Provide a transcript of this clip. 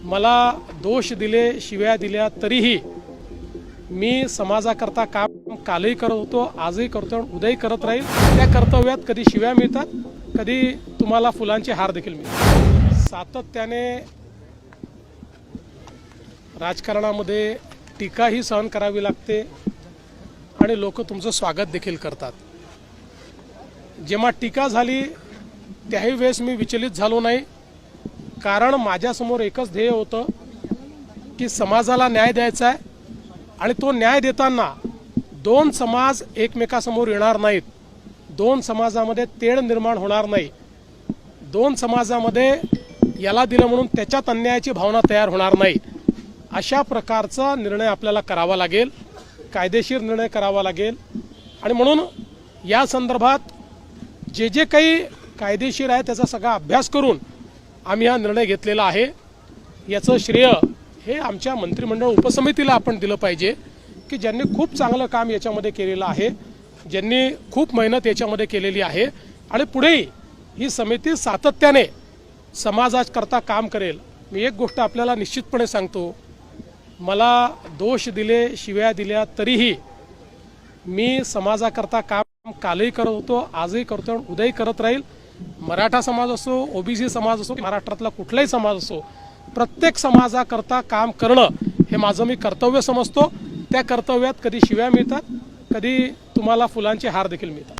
मला दोष दिले, शिव्या दिल्या, तरीही मी समाजाकरता काम कालही करत होतो, आजही करतो, उद्याही करत राहील। त्या कर्तव्यात कधी शिव्या मिळतात, कधी तुम्हाला फुलांचे हार देखील मिळतात। सातत्याने राजकारणामध्ये टीकाही सहन करावी लागते आणि लोक तुमचं स्वागत देखील करतात। जेव्हा टीका झाली त्याही वेळेस मी विचलित झालो नाही, कारण माझ्यासमोर एकच ध्येय होतं की समाजाला न्याय द्यायचा आहे आणि तो न्याय देताना दोन समाज एकमेकासमोर येणार नाहीत, दोन समाजामध्ये तेढ निर्माण होणार नाही, दोन समाजामध्ये याला दिलं म्हणून त्याच्यात अन्यायाची भावना तयार होणार नाही। अशा प्रकारचा निर्णय आपल्याला करावा लागेल, कायदेशीर निर्णय करावा लागेल। आणि म्हणून या संदर्भात जे जे काही कायदेशीर आहे त्याचा सगळा अभ्यास करून आम्ही हा निर्णय घेतलेला आहे। याचं श्रेय हे आमच्या मंत्रिमंडळ उपसमितीला आपण दिलं पाहिजे की ज्यांनी खूप चांगलं काम याच्यामध्ये केलेलं आहे, ज्यांनी खूप मेहनत याच्यामध्ये केलेली आहे आणि पुढेही ही समिती सातत्याने समाजाकरता काम करेल। मी एक गोष्ट आपल्याला निश्चितपणे सांगतो, मला दोष दिले, शिव्या दिल्या, तरीही मी समाजाकरता काम कालही करत होतो, आजही करतो, उद्याही करत राहील। मराठा समाज असो, ओबीसी समाज असो, महाराष्ट्रातला कुठलाही समाज असो, प्रत्येक समाजाकरता काम करणं हे माझं मी कर्तव्य समजतो। त्या कर्तव्यात कधी शिव्या मिळतात, कधी तुम्हाला फुलांचे हार देखील मिळतात।